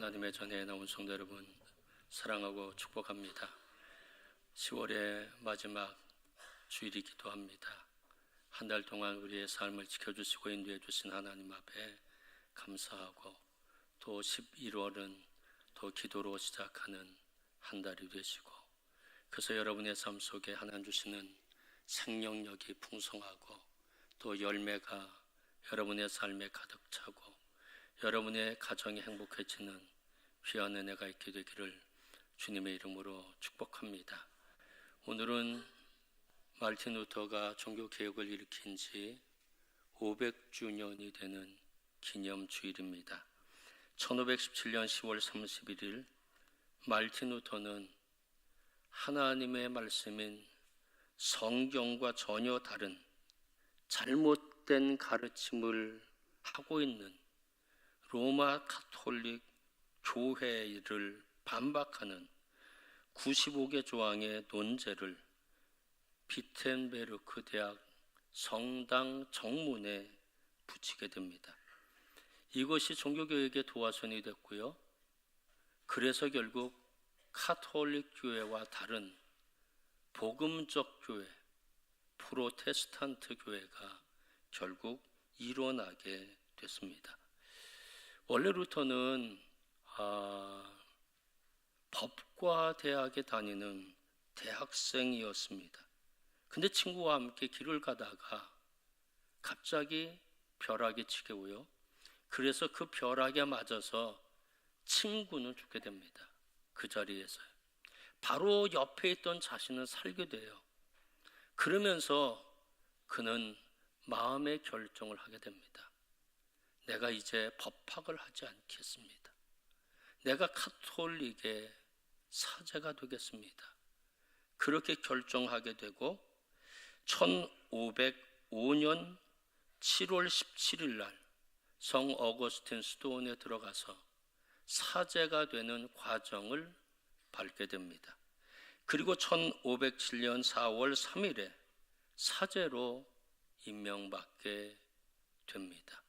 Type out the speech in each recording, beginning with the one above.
하나님의 전에 나온 성도 여러분, 사랑하고 축복합니다. 10월의 마지막 주일이기도 합니다. 한 달 동안 우리의 삶을 지켜주시고 인도해 주신 하나님 앞에 감사하고, 또 11월은 또 기도로 시작하는 한 달이 되시고, 그래서 여러분의 삶 속에 하나님 주시는 생명력이 풍성하고 또 열매가 여러분의 삶에 가득 차고 여러분의 가정이 행복해지는 귀한 은혜가 있게 되기를 주님의 이름으로 축복합니다. 오늘은 마르틴 루터가 종교개혁을 일으킨 지 500주년이 되는 기념주일입니다. 1517년 10월 31일 마르틴 루터는 하나님의 말씀인 성경과 전혀 다른 잘못된 가르침을 하고 있는 로마 가톨릭 교회를 반박하는 95개 조항의 논제를 비텐베르크 대학 성당 정문에 붙이게 됩니다. 이것이 종교개혁의 도화선이 됐고요. 그래서 결국 가톨릭 교회와 다른 복음적 교회, 프로테스탄트 교회가 결국 일어나게 됐습니다. 원래 루터는 법과 대학에 다니는 대학생이었습니다. 근데 친구와 함께 길을 가다가 갑자기 벼락이 치게 오요. 그래서 그 벼락에 맞아서 친구는 죽게 됩니다. 그 자리에서요. 바로 옆에 있던 자신은 살게 돼요. 그러면서 그는 마음의 결정을 하게 됩니다. 내가 이제 법학을 하지 않겠습니다. 내가 가톨릭의 사제가 되겠습니다. 그렇게 결정하게 되고 1505년 7월 17일 날 성 어거스틴 수도원에 들어가서 사제가 되는 과정을 밟게 됩니다. 그리고 1507년 4월 3일에 사제로 임명받게 됩니다.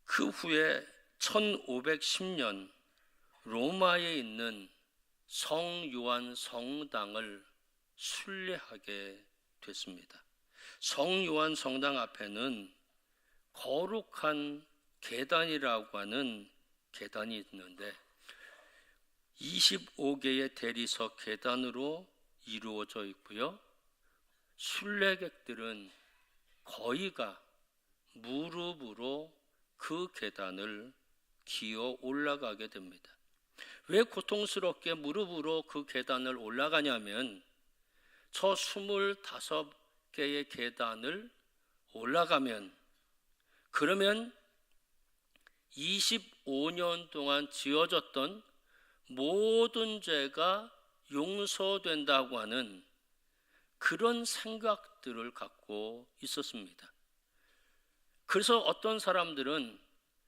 그 후에 1510년 로마에 있는 성요한 성당을 순례하게 됐습니다. 성요한 성당 앞에는 거룩한 계단이라고 하는 계단이 있는데 25개의 대리석 계단으로 이루어져 있고요. 순례객들은 거의가 무릎으로 그 계단을 기어 올라가게 됩니다. 왜 고통스럽게 무릎으로 그 계단을 올라가냐면 저 25개의 계단을 올라가면 그러면 25년 동안 지어졌던 모든 죄가 용서된다고 하는 그런 생각들을 갖고 있었습니다. 그래서 어떤 사람들은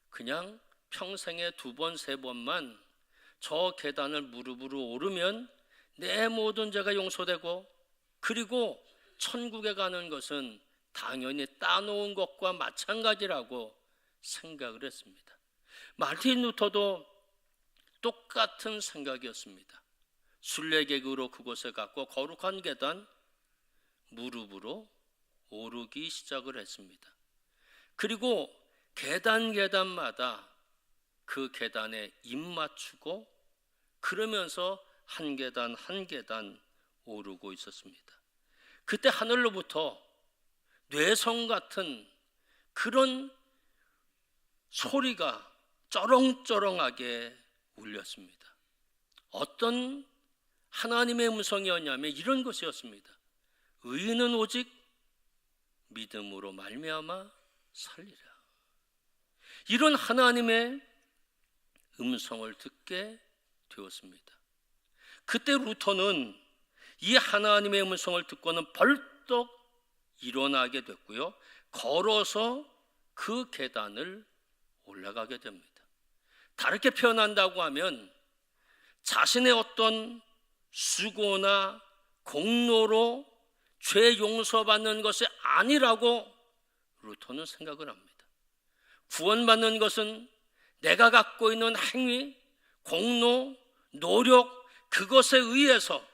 그냥 평생에 2번, 3번만 저 계단을 무릎으로 오르면 내 모든 죄가 용서되고 그리고 천국에 가는 것은 당연히 따놓은 것과 마찬가지라고 생각을 했습니다. 마르틴 루터도 똑같은 생각이었습니다. 순례객으로 그곳에 갔고 거룩한 계단 무릎으로 오르기 시작을 했습니다. 그리고 계단마다 그 계단에 입 맞추고 그러면서 한 계단 한 계단 오르고 있었습니다. 그때 하늘로부터 뇌성 같은 그런 소리가 쩌렁쩌렁하게 울렸습니다. 어떤 하나님의 음성이었냐면 이런 것이었습니다. 의인은 오직 믿음으로 말미암아 살리라. 이런 하나님의 음성을 듣게 되었습니다. 그때 루터는 이 하나님의 음성을 듣고는 벌떡 일어나게 됐고요. 걸어서 그 계단을 올라가게 됩니다. 다르게 표현한다고 하면 자신의 어떤 수고나 공로로 죄 용서받는 것이 아니라고 루터는 생각을 합니다. 구원받는 것은 내가 갖고 있는 행위, 공로, 노력, 그것에 의해서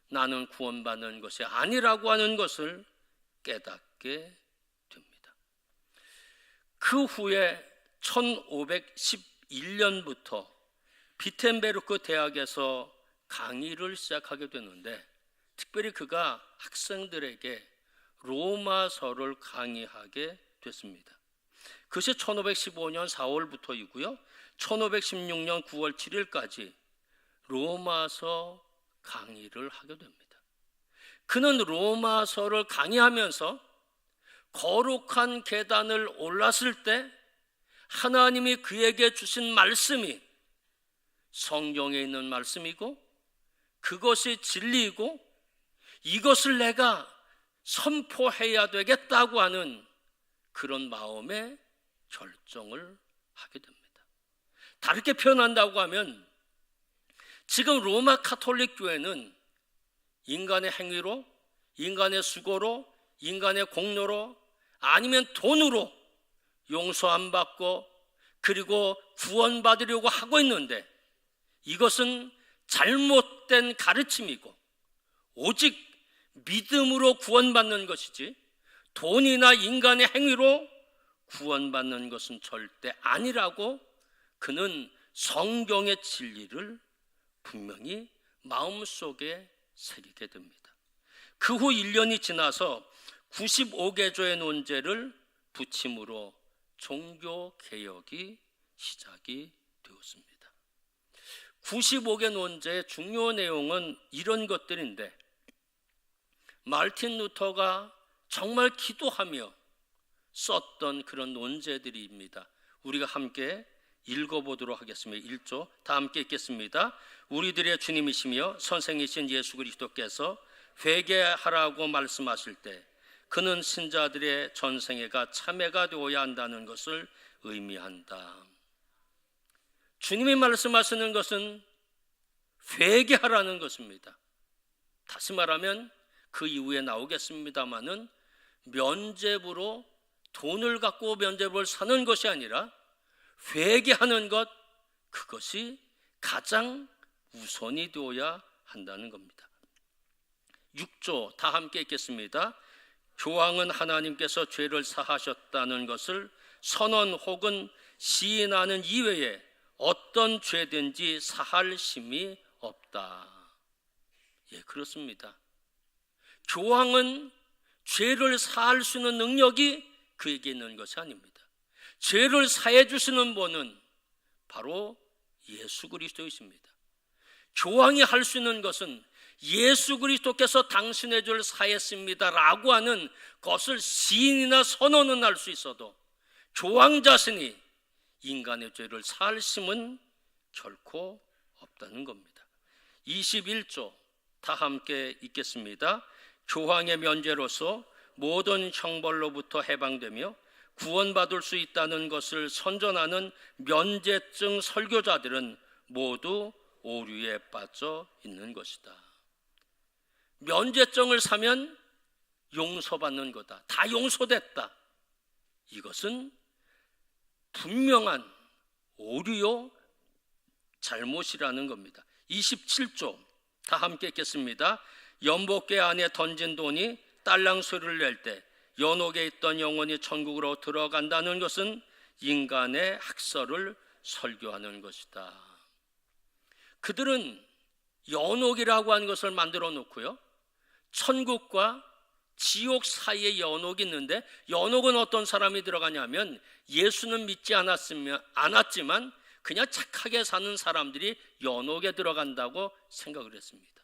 나는 구원받는 것이 아니라고 하는 것을 깨닫게 됩니다. 그 후에 1511년부터 비텐베르크 대학에서 강의를 시작하게 되는데, 특별히 그가 학생들에게 로마서를 강의하게 됐습니다. 그것이 1515년 4월부터이고요. 1516년 9월 7일까지 로마서 강의를 하게 됩니다. 그는 로마서를 강의하면서 거룩한 계단을 올랐을 때 하나님이 그에게 주신 말씀이 성경에 있는 말씀이고 그것이 진리이고 이것을 내가 선포해야 되겠다고 하는 그런 마음의 결정을 하게 됩니다. 다르게 표현한다고 하면 지금 로마 카톨릭 교회는 인간의 행위로, 인간의 수고로, 인간의 공로로, 아니면 돈으로 용서 안 받고 그리고 구원받으려고 하고 있는데, 이것은 잘못된 가르침이고 오직 믿음으로 구원받는 것이지 돈이나 인간의 행위로 구원받는 것은 절대 아니라고 그는 성경의 진리를 분명히 마음속에 새기게 됩니다. 그 후 1년이 지나서 95개조의 논제를 붙임으로 종교개혁이 시작이 되었습니다. 95개 논제의 중요 내용은 이런 것들인데, 마르틴 루터가 정말 기도하며 썼던 그런 논제들입니다. 우리가 함께 읽어보도록 하겠습니다. 1조 다 함께 읽겠습니다. 우리들의 주님이시며 선생이신 예수 그리스도께서 회개하라고 말씀하실 때 그는 신자들의 전생애가 참회가 되어야 한다는 것을 의미한다. 주님이 말씀하시는 것은 회개하라는 것입니다. 다시 말하면 그 이후에 나오겠습니다마는 면죄부로 돈을 갖고 면죄부를 사는 것이 아니라 회개하는 것, 그것이 가장 우선이 되어야 한다는 겁니다. 6조 다 함께 읽겠습니다. 교황은 하나님께서 죄를 사하셨다는 것을 선언 혹은 시인하는 이외에 어떤 죄든지 사할 힘이 없다. 예, 그렇습니다. 교황은 죄를 사할 수 있는 능력이 그에게 있는 것이 아닙니다. 죄를 사해 주시는 분은 바로 예수 그리스도이십니다. 교황이 할 수 있는 것은 예수 그리스도께서 당신의 죄를 사했습니다 라고 하는 것을 시인이나 선언은 할 수 있어도 교황 자신이 인간의 죄를 사할 힘은 결코 없다는 겁니다. 21조 다 함께 읽겠습니다. 교황의 면죄로서 모든 형벌로부터 해방되며 구원받을 수 있다는 것을 선전하는 면죄증 설교자들은 모두 오류에 빠져 있는 것이다. 면죄증을 사면 용서받는 거다. 다 용서됐다. 이것은 분명한 오류요 잘못이라는 겁니다. 27조 다 함께 읽겠습니다. 연복궤 안에 던진 돈이 딸랑 소리를 낼 때 연옥에 있던 영혼이 천국으로 들어간다는 것은 인간의 학설을 설교하는 것이다. 그들은 연옥이라고 하는 것을 만들어 놓고요, 천국과 지옥 사이에 연옥이 있는데, 연옥은 어떤 사람이 들어가냐면 예수는 믿지 않았지만 그냥 착하게 사는 사람들이 연옥에 들어간다고 생각을 했습니다.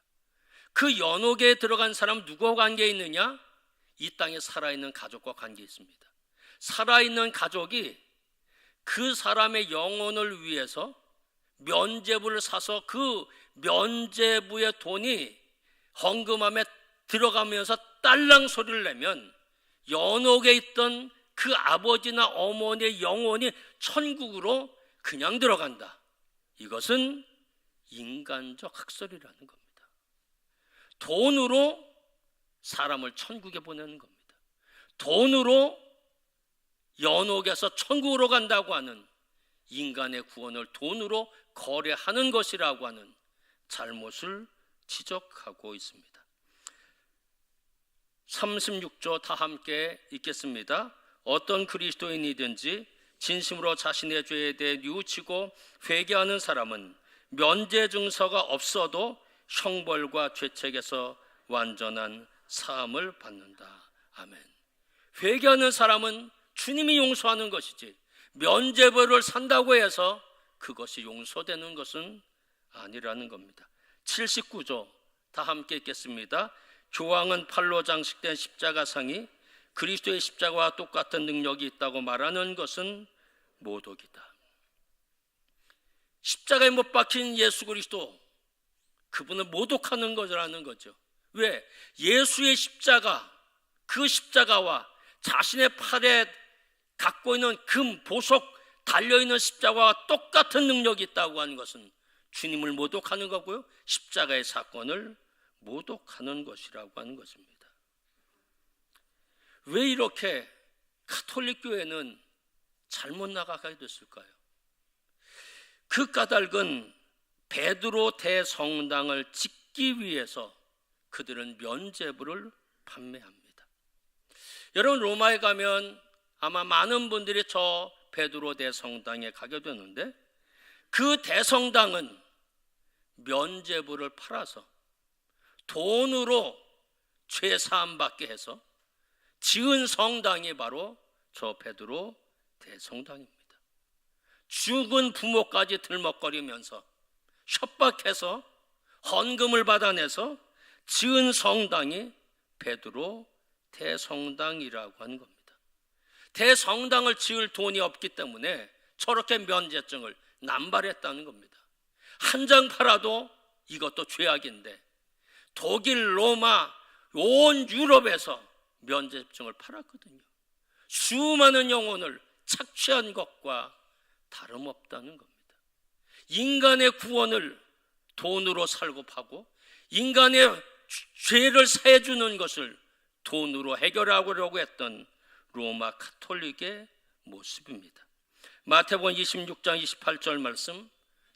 그 연옥에 들어간 사람 누구와 관계 있느냐? 이 땅에 살아있는 가족과 관계 있습니다. 살아있는 가족이 그 사람의 영혼을 위해서 면죄부를 사서 그 면죄부의 돈이 헌금함에 들어가면서 딸랑 소리를 내면 연옥에 있던 그 아버지나 어머니의 영혼이 천국으로 그냥 들어간다. 이것은 인간적 학설이라는 겁니다. 돈으로 사람을 천국에 보내는 겁니다. 돈으로 연옥에서 천국으로 간다고 하는 인간의 구원을 돈으로 거래하는 것이라고 하는 잘못을 지적하고 있습니다. 36조 다 함께 읽겠습니다. 어떤 그리스도인이든지 진심으로 자신의 죄에 대해 뉘우치고 회개하는 사람은 면죄 증서가 없어도 형벌과 죄책에서 완전한 사함을 받는다. 아멘. 회개하는 사람은 주님이 용서하는 것이지 면죄부를 산다고 해서 그것이 용서되는 것은 아니라는 겁니다. 79조 다 함께 읽겠습니다. 교황은 팔로 장식된 십자가상이 그리스도의 십자가와 똑같은 능력이 있다고 말하는 것은 모독이다. 십자가에 못 박힌 예수 그리스도, 그분을 모독하는 거라는 거죠. 왜? 예수의 십자가, 그 십자가와 자신의 팔에 갖고 있는 금, 보석 달려있는 십자가와 똑같은 능력이 있다고 하는 것은 주님을 모독하는 거고요, 십자가의 사건을 모독하는 것이라고 하는 것입니다. 왜 이렇게 가톨릭 교회는 잘못 나가게 됐을까요? 그 까닭은 베드로 대성당을 짓기 위해서 그들은 면죄부를 판매합니다. 여러분, 로마에 가면 아마 많은 분들이 저 베드로 대성당에 가게 되는데, 그 대성당은 면죄부를 팔아서 돈으로 죄 사함 받게 해서 지은 성당이 바로 저 베드로 대성당입니다. 죽은 부모까지 들먹거리면서 협박해서 헌금을 받아내서 지은 성당이 베드로 대성당이라고 하는 겁니다. 대성당을 지을 돈이 없기 때문에 저렇게 면죄증을 남발했다는 겁니다. 한 장 팔아도 이것도 죄악인데 독일, 로마, 온 유럽에서 면죄증을 팔았거든요. 수많은 영혼을 착취한 것과 다름없다는 겁니다. 인간의 구원을 돈으로 살고 파고 인간의 죄를 사해주는 것을 돈으로 해결하려고 했던 로마 가톨릭의 모습입니다. 마태복음 26장 28절 말씀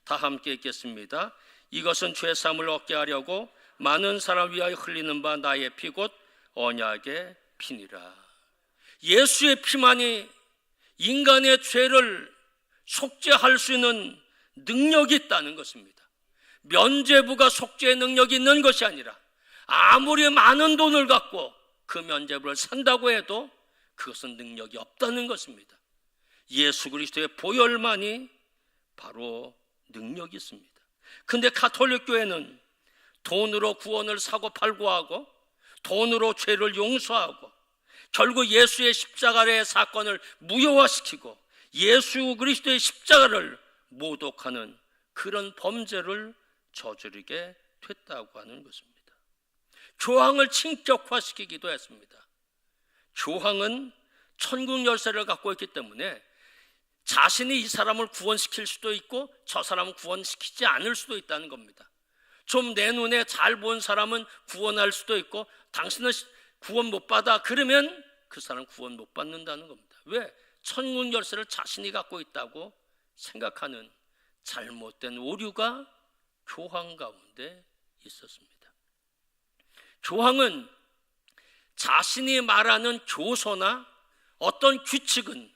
다 함께 읽겠습니다. 이것은 죄사함을 얻게 하려고 많은 사람 위하여 흘리는 바 나의 피 곧 언약의 피니라. 예수의 피만이 인간의 죄를 속죄할 수 있는 능력이 있다는 것입니다. 면죄부가 속죄의 능력이 있는 것이 아니라 아무리 많은 돈을 갖고 그 면죄부를 산다고 해도 그것은 능력이 없다는 것입니다. 예수 그리스도의 보혈만이 바로 능력이 있습니다. 근데 가톨릭 교회는 돈으로 구원을 사고 팔고 하고 돈으로 죄를 용서하고 결국 예수의 십자가의 사건을 무효화시키고 예수 그리스도의 십자가를 모독하는 그런 범죄를 저지르게 됐다고 하는 것입니다. 교황을 신격화시키기도 했습니다. 교황은 천국 열쇠를 갖고 있기 때문에 자신이 이 사람을 구원시킬 수도 있고 저 사람은 구원시키지 않을 수도 있다는 겁니다. 좀 내 눈에 잘 본 사람은 구원할 수도 있고 당신은 구원 못 받아 그러면 그 사람 구원 못 받는다는 겁니다. 왜? 천국 열쇠를 자신이 갖고 있다고 생각하는 잘못된 오류가 교황 가운데 있었습니다. 교황은 자신이 말하는 교서나 어떤 규칙은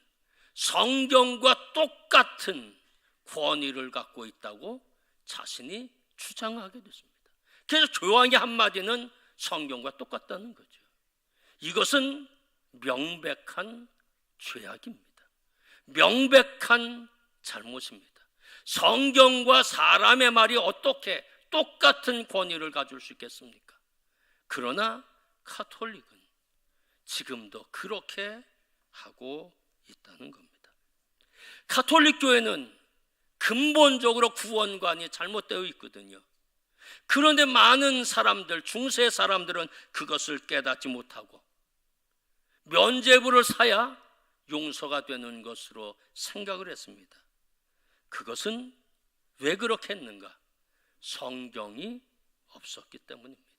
성경과 똑같은 권위를 갖고 있다고 자신이 주장하게 됐습니다. 그래서 교황의 한마디는 성경과 똑같다는 거죠. 이것은 명백한 죄악입니다. 명백한 잘못입니다. 성경과 사람의 말이 어떻게 똑같은 권위를 가질 수 있겠습니까? 그러나 가톨릭은 지금도 그렇게 하고 있다는 겁니다. 가톨릭 교회는 근본적으로 구원관이 잘못되어 있거든요. 그런데 많은 사람들, 중세 사람들은 그것을 깨닫지 못하고 면죄부를 사야 용서가 되는 것으로 생각을 했습니다. 그것은 왜 그렇게 했는가? 성경이 없었기 때문입니다.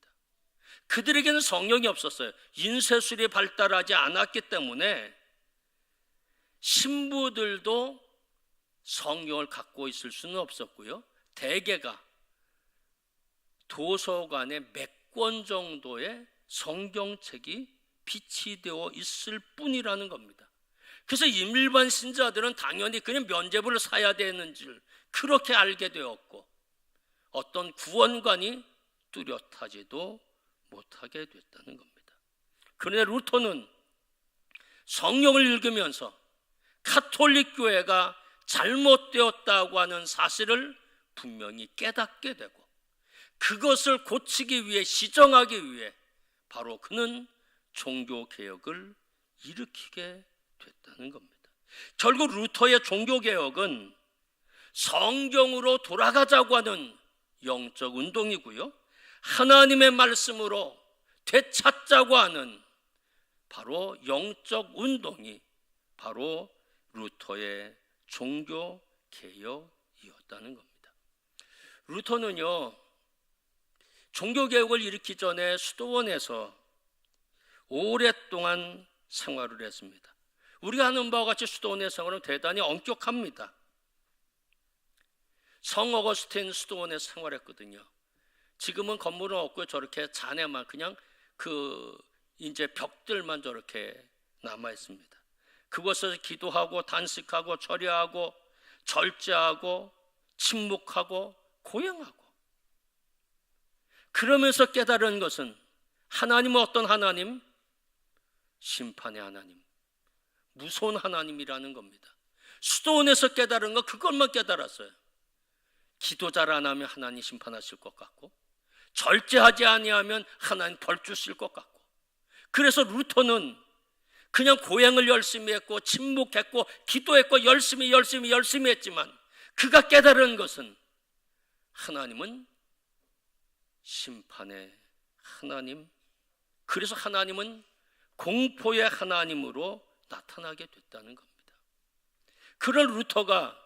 그들에게는 성경이 없었어요. 인쇄술이 발달하지 않았기 때문에 신부들도 성경을 갖고 있을 수는 없었고요. 대개가 도서관에 몇 권 정도의 성경책이 비치되어 있을 뿐이라는 겁니다. 그래서 일반 신자들은 당연히 그냥 면죄부를 사야 되는 줄 그렇게 알게 되었고, 어떤 구원관이 뚜렷하지도 못하게 됐다는 겁니다. 그런데 루터는 성경을 읽으면서 가톨릭 교회가 잘못되었다고 하는 사실을 분명히 깨닫게 되고, 그것을 고치기 위해, 시정하기 위해 바로 그는 종교개혁을 일으키게 됐다는 겁니다. 결국 루터의 종교개혁은 성경으로 돌아가자고 하는 영적 운동이고요, 하나님의 말씀으로 되찾자고 하는 바로 영적 운동이 바로 루터의 종교개혁이었다는 겁니다. 루터는요, 종교개혁을 일으키기 전에 수도원에서 오랫동안 생활을 했습니다. 우리가 아는 바와 같이 수도원의 생활은 대단히 엄격합니다. 성 어거스틴 수도원에 생활했거든요. 지금은 건물은 없고 저렇게 잔해만, 그냥 이제 벽들만 저렇게 남아 있습니다. 그곳에서 기도하고 단식하고 절야하고 절제하고 침묵하고 고행하고, 그러면서 깨달은 것은 하나님은 어떤 하나님? 심판의 하나님, 무서운 하나님이라는 겁니다. 수도원에서 깨달은 거 그것만 깨달았어요. 기도 잘 안 하면 하나님 심판하실 것 같고, 절제하지 아니하면 하나님 벌 주실 것 같고, 그래서 루터는 그냥 고행을 열심히 했고 침묵했고 기도했고 열심히 했지만, 그가 깨달은 것은 하나님은 심판의 하나님, 그래서 하나님은 공포의 하나님으로 나타나게 됐다는 겁니다. 그런 루터가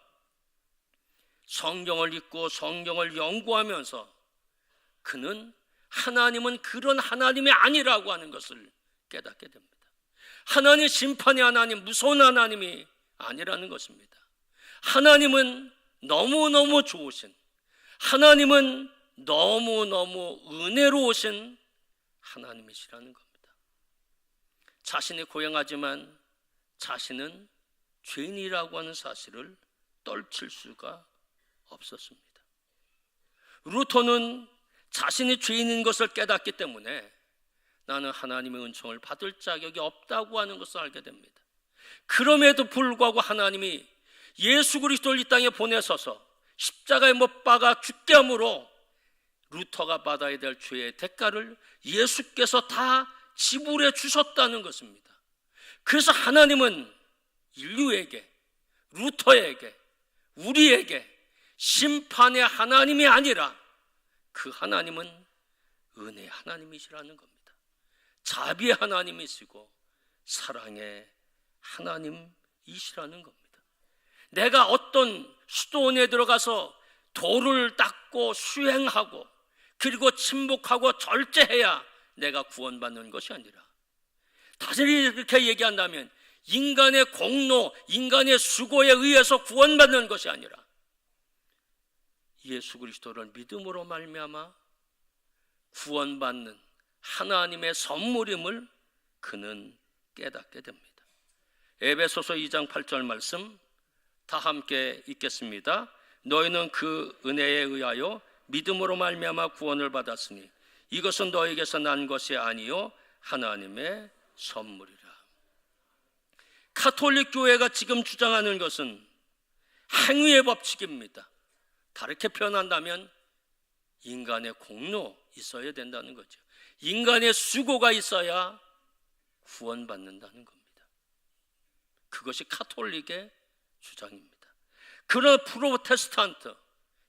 성경을 읽고 성경을 연구하면서 그는 하나님은 그런 하나님이 아니라고 하는 것을 깨닫게 됩니다. 하나님, 심판의 하나님, 무서운 하나님이 아니라는 것입니다. 하나님은 너무너무 좋으신, 하나님은 너무너무 은혜로우신 하나님이시라는 겁니다. 자신이 고행하지만 자신은 죄인이라고 하는 사실을 떨칠 수가 없었습니다. 루터는 자신이 죄인인 것을 깨닫기 때문에 나는 하나님의 은총을 받을 자격이 없다고 하는 것을 알게 됩니다. 그럼에도 불구하고 하나님이 예수 그리스도를 이 땅에 보내셔서 십자가에 못 박아 죽게 함으로 루터가 받아야 될 죄의 대가를 예수께서 다 지불해 주셨다는 것입니다. 그래서 하나님은 인류에게, 루터에게, 우리에게 심판의 하나님이 아니라 그 하나님은 은혜의 하나님이시라는 겁니다. 자비의 하나님이시고 사랑의 하나님이시라는 겁니다. 내가 어떤 수도원에 들어가서 돌을 닦고 수행하고 그리고 침묵하고 절제해야 내가 구원받는 것이 아니라, 다시 이렇게 얘기한다면 인간의 공로, 인간의 수고에 의해서 구원받는 것이 아니라 예수 그리스도를 믿음으로 말미암아 구원받는 하나님의 선물임을 그는 깨닫게 됩니다. 에베소서 2장 8절 말씀 다 함께 읽겠습니다. 너희는 그 은혜에 의하여 믿음으로 말미암아 구원을 받았으니 이것은 너희에게서 난 것이 아니요 하나님의 선물이라. 가톨릭 교회가 지금 주장하는 것은 행위의 법칙입니다. 다르게 표현한다면 인간의 공로 있어야 된다는 거죠. 인간의 수고가 있어야 구원받는다는 겁니다. 그것이 가톨릭의 주장입니다. 그러나 프로테스탄트,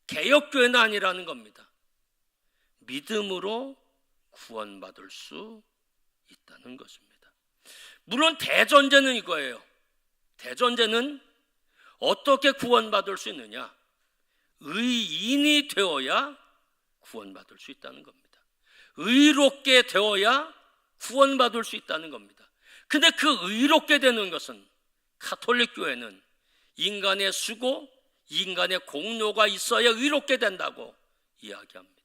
개혁교회는 아니라는 겁니다. 믿음으로 구원받을 수 있다는 것입니다. 물론 대전제는 이거예요. 대전제는 어떻게 구원받을 수 있느냐? 의인이 되어야 구원받을 수 있다는 겁니다. 의롭게 되어야 구원받을 수 있다는 겁니다. 근데 그 의롭게 되는 것은 가톨릭 교회는 인간의 수고, 인간의 공로가 있어야 의롭게 된다고 이야기합니다.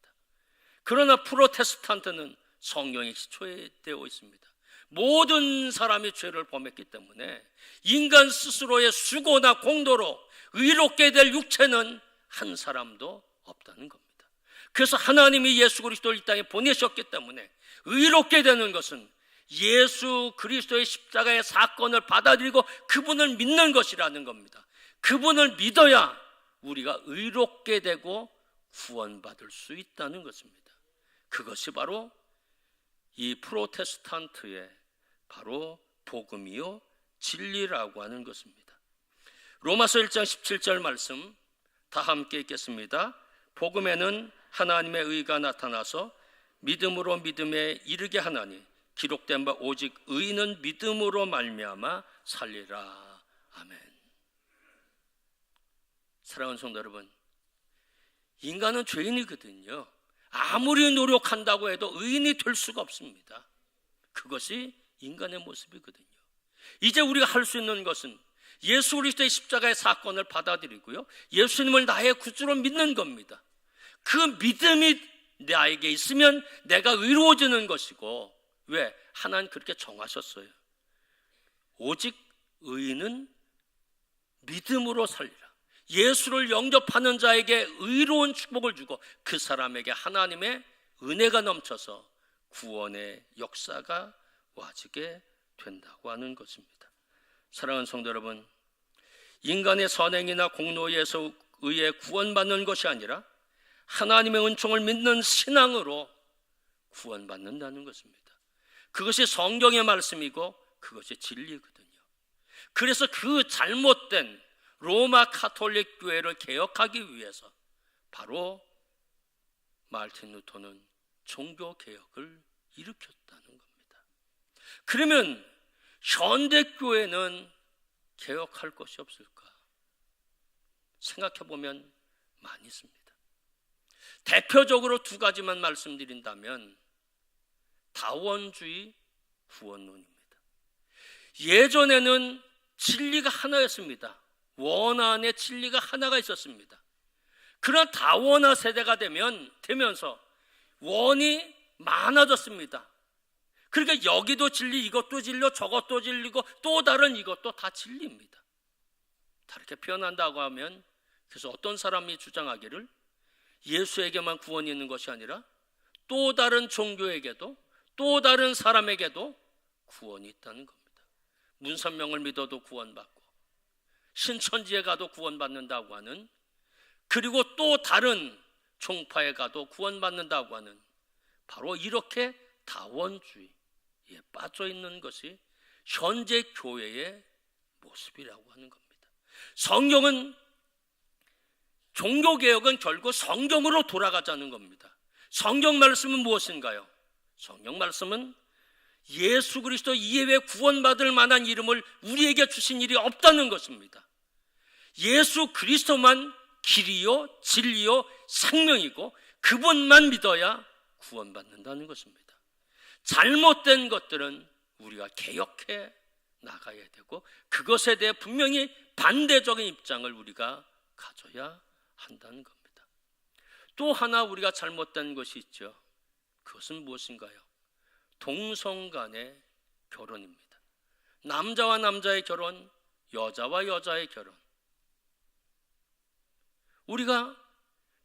그러나 프로테스탄트는 성경에 기초되어 있습니다. 모든 사람이 죄를 범했기 때문에 인간 스스로의 수고나 공로로 의롭게 될 육체는 한 사람도 없다는 겁니다. 그래서 하나님이 예수 그리스도를 이 땅에 보내셨기 때문에 의롭게 되는 것은 예수 그리스도의 십자가의 사건을 받아들이고 그분을 믿는 것이라는 겁니다. 그분을 믿어야 우리가 의롭게 되고 구원받을 수 있다는 것입니다. 그것이 바로 이 프로테스탄트의 바로 복음이요 진리라고 하는 것입니다. 로마서 1장 17절 말씀 다 함께 읽겠습니다. 복음에는 하나님의 의가 나타나서 믿음으로 믿음에 이르게 하나니 기록된 바 오직 의인은 믿음으로 말미암아 살리라. 아멘. 사랑하는 성도 여러분, 인간은 죄인이거든요. 아무리 노력한다고 해도 의인이 될 수가 없습니다. 그것이 인간의 모습이거든요. 이제 우리가 할 수 있는 것은 예수 그리스도의 십자가의 사건을 받아들이고요, 예수님을 나의 구주로 믿는 겁니다. 그 믿음이 나에게 있으면 내가 의로워지는 것이고, 왜? 하나님 그렇게 정하셨어요. 오직 의인은 믿음으로 살리라. 예수를 영접하는 자에게 의로운 축복을 주고 그 사람에게 하나님의 은혜가 넘쳐서 구원의 역사가 와지게 된다고 하는 것입니다. 사랑하는 성도 여러분, 인간의 선행이나 공로에 의해 구원받는 것이 아니라 하나님의 은총을 믿는 신앙으로 구원받는다는 것입니다. 그것이 성경의 말씀이고 그것이 진리거든요. 그래서 그 잘못된 로마 가톨릭 교회를 개혁하기 위해서 바로 마르틴 루터는 종교 개혁을 일으켰다는 겁니다. 그러면 현대 교회는 개혁할 것이 없을까? 생각해 보면 많이 있습니다. 대표적으로 두 가지만 말씀드린다면 다원주의, 구원론입니다. 예전에는 진리가 하나였습니다. 원안의 진리가 하나가 있었습니다. 그러나 다원화 세대가 되면서 원이 많아졌습니다. 그러니까 여기도 진리, 이것도 진리고 저것도 진리고 또 다른 이것도 다 진리입니다. 다르게 표현한다고 하면, 그래서 어떤 사람이 주장하기를 예수에게만 구원이 있는 것이 아니라 또 다른 종교에게도 또 다른 사람에게도 구원이 있다는 겁니다. 문선명을 믿어도 구원받고 신천지에 가도 구원받는다고 하는, 그리고 또 다른 종파에 가도 구원받는다고 하는, 바로 이렇게 다원주의에 빠져 있는 것이 현재 교회의 모습이라고 하는 겁니다. 성경은, 종교개혁은 결국 성경으로 돌아가자는 겁니다. 성경 말씀은 무엇인가요? 성경 말씀은 예수 그리스도 이외에 구원받을 만한 이름을 우리에게 주신 일이 없다는 것입니다. 예수 그리스도만 길이요 진리요 생명이고 그분만 믿어야 구원받는다는 것입니다. 잘못된 것들은 우리가 개혁해 나가야 되고 그것에 대해 분명히 반대적인 입장을 우리가 가져야 한다는 겁니다. 또 하나 우리가 잘못된 것이 있죠. 그것은 무엇인가요? 동성 간의 결혼입니다. 남자와 남자의 결혼, 여자와 여자의 결혼. 우리가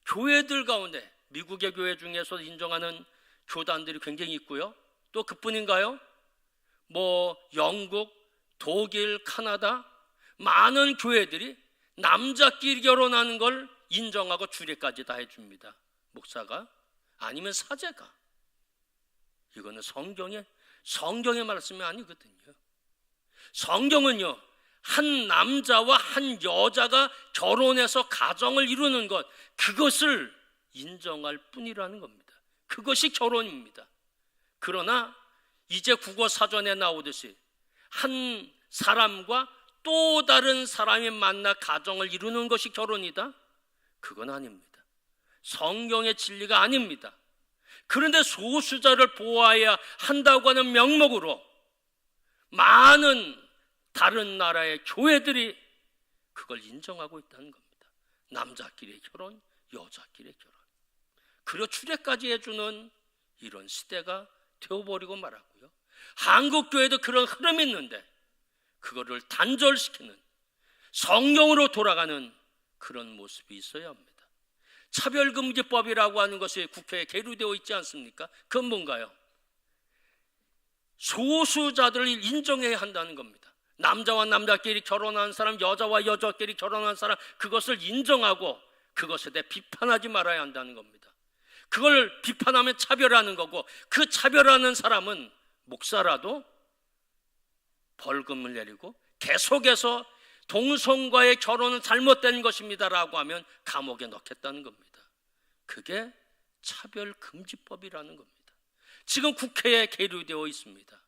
교회들 가운데, 미국의 교회 중에서 인정하는 교단들이 굉장히 있고요. 또 그뿐인가요? 영국, 독일, 카나다 많은 교회들이 남자끼리 결혼하는 걸 인정하고 주례까지 다 해줍니다. 목사가, 아니면 사제가. 이거는 성경의 말씀이 아니거든요. 성경은요, 한 남자와 한 여자가 결혼해서 가정을 이루는 것, 그것을 인정할 뿐이라는 겁니다. 그것이 결혼입니다. 그러나 이제 국어 사전에 나오듯이 한 사람과 또 다른 사람이 만나 가정을 이루는 것이 결혼이다? 그건 아닙니다. 성경의 진리가 아닙니다. 그런데 소수자를 보호해야 한다고 하는 명목으로 많은 다른 나라의 교회들이 그걸 인정하고 있다는 겁니다. 남자끼리 결혼, 여자끼리 결혼. 그리고 추례까지 해주는 이런 시대가 되어버리고 말았고요. 한국교회도 그런 흐름이 있는데 그거를 단절시키는, 성경으로 돌아가는 그런 모습이 있어야 합니다. 차별금지법이라고 하는 것이 국회에 계류되어 있지 않습니까? 그건 뭔가요? 소수자들을 인정해야 한다는 겁니다. 남자와 남자끼리 결혼한 사람, 여자와 여자끼리 결혼한 사람, 그것을 인정하고 그것에 대해 비판하지 말아야 한다는 겁니다. 그걸 비판하면 차별하는 거고, 그 차별하는 사람은 목사라도 벌금을 내리고 계속해서 동성과의 결혼은 잘못된 것입니다라고 하면 감옥에 넣겠다는 겁니다. 그게 차별금지법이라는 겁니다. 지금 국회에 계류되어 있습니다.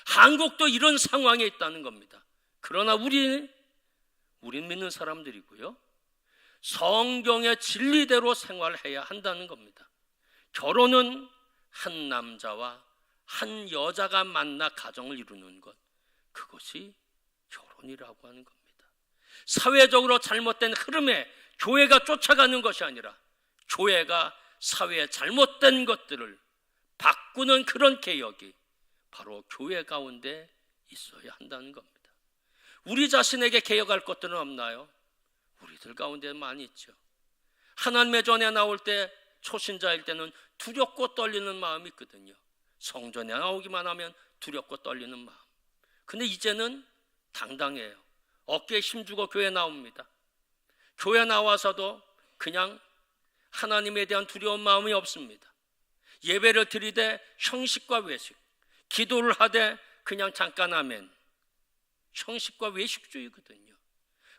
한국도 이런 상황에 있다는 겁니다. 그러나 우린 믿는 사람들이고요, 성경의 진리대로 생활해야 한다는 겁니다. 결혼은 한 남자와 한 여자가 만나 가정을 이루는 것, 그것이 결혼이라고 하는 겁니다. 사회적으로 잘못된 흐름에 교회가 쫓아가는 것이 아니라 교회가 사회의 잘못된 것들을 바꾸는 그런 개혁이 바로 교회 가운데 있어야 한다는 겁니다. 우리 자신에게 개혁할 것들은 없나요? 우리들 가운데 많이 있죠. 하나님의 전에 나올 때, 초신자일 때는 두렵고 떨리는 마음이 있거든요. 성전에 나오기만 하면 두렵고 떨리는 마음. 근데 이제는 당당해요. 어깨에 힘주고 교회 나옵니다. 교회 나와서도 그냥 하나님에 대한 두려운 마음이 없습니다. 예배를 드리되 형식과 외식, 기도를 하되 그냥 잠깐 아멘, 형식과 외식주의거든요.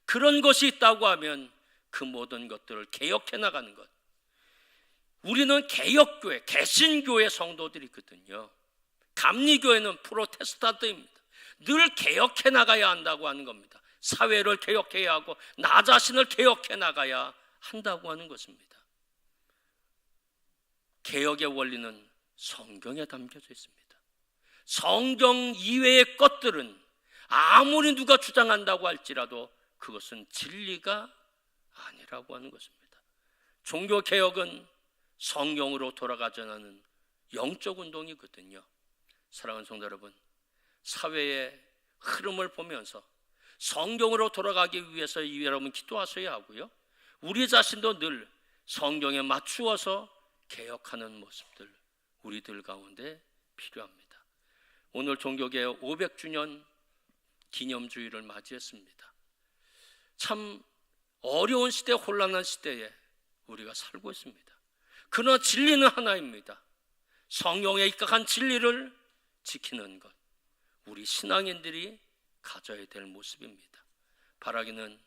그런 것이 있다고 하면 그 모든 것들을 개혁해 나가는 것. 우리는 개혁교회, 개신교회 성도들이거든요. 감리교회는 프로테스탄트입니다. 늘 개혁해 나가야 한다고 하는 겁니다. 사회를 개혁해야 하고 나 자신을 개혁해 나가야 한다고 하는 것입니다. 개혁의 원리는 성경에 담겨져 있습니다. 성경 이외의 것들은 아무리 누가 주장한다고 할지라도 그것은 진리가 아니라고 하는 것입니다. 종교개혁은 성경으로 돌아가자는 영적 운동이거든요. 사랑하는 성도 여러분, 사회의 흐름을 보면서 성경으로 돌아가기 위해서 여러분 기도하셔야 하고요, 우리 자신도 늘 성경에 맞추어서 개혁하는 모습들 우리들 가운데 필요합니다. 오늘 종교개혁 500주년 기념주의를 맞이했습니다. 참 어려운 시대, 혼란한 시대에 우리가 살고 있습니다. 그러나 진리는 하나입니다. 성경에 입각한 진리를 지키는 것, 우리 신앙인들이 가져야 될 모습입니다. 바라기는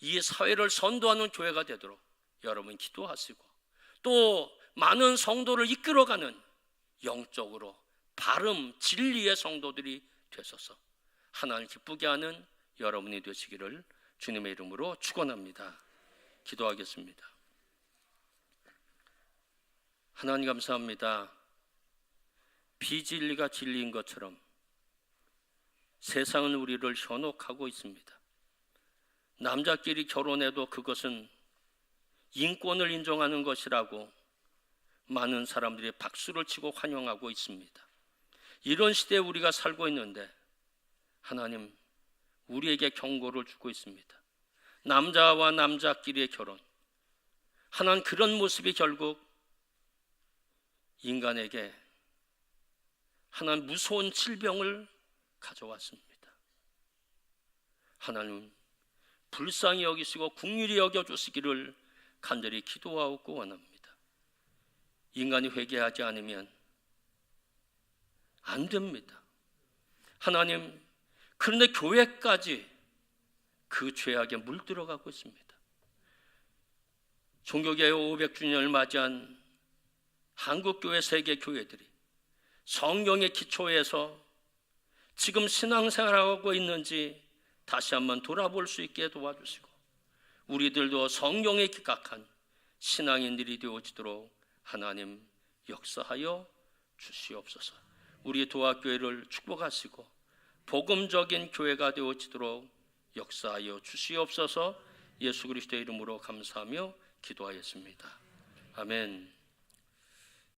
이 사회를 선도하는 교회가 되도록 여러분 기도하시고, 또 많은 성도를 이끌어가는 영적으로 바름, 진리의 성도들이 되셔서 하나님을 기쁘게 하는 여러분이 되시기를 주님의 이름으로 축원합니다. 기도하겠습니다. 하나님 감사합니다. 비진리가 진리인 것처럼 세상은 우리를 현혹하고 있습니다. 남자끼리 결혼해도 그것은 인권을 인정하는 것이라고 많은 사람들이 박수를 치고 환영하고 있습니다. 이런 시대에 우리가 살고 있는데 하나님, 우리에게 경고를 주고 있습니다. 남자와 남자끼리의 결혼, 하나님, 그런 모습이 결국 인간에게 하나님 무서운 질병을 가져왔습니다. 하나님, 불쌍히 여기시고 긍휼히 여겨주시기를 간절히 기도하고 원합니다. 인간이 회개하지 않으면 안 됩니다. 하나님, 그런데 교회까지 그 죄악에 물들어가고 있습니다. 종교개혁 500주년을 맞이한 한국교회 세계 교회들이 성경의 기초에서 지금 신앙생활하고 있는지 다시 한번 돌아볼 수 있게 도와주시고, 우리들도 성경에 기각한 신앙인들이 되어지도록 하나님 역사하여 주시옵소서. 우리 도화교회를 축복하시고 복음적인 교회가 되어지도록 역사하여 주시옵소서. 예수 그리스도의 이름으로 감사하며 기도하였습니다. 아멘.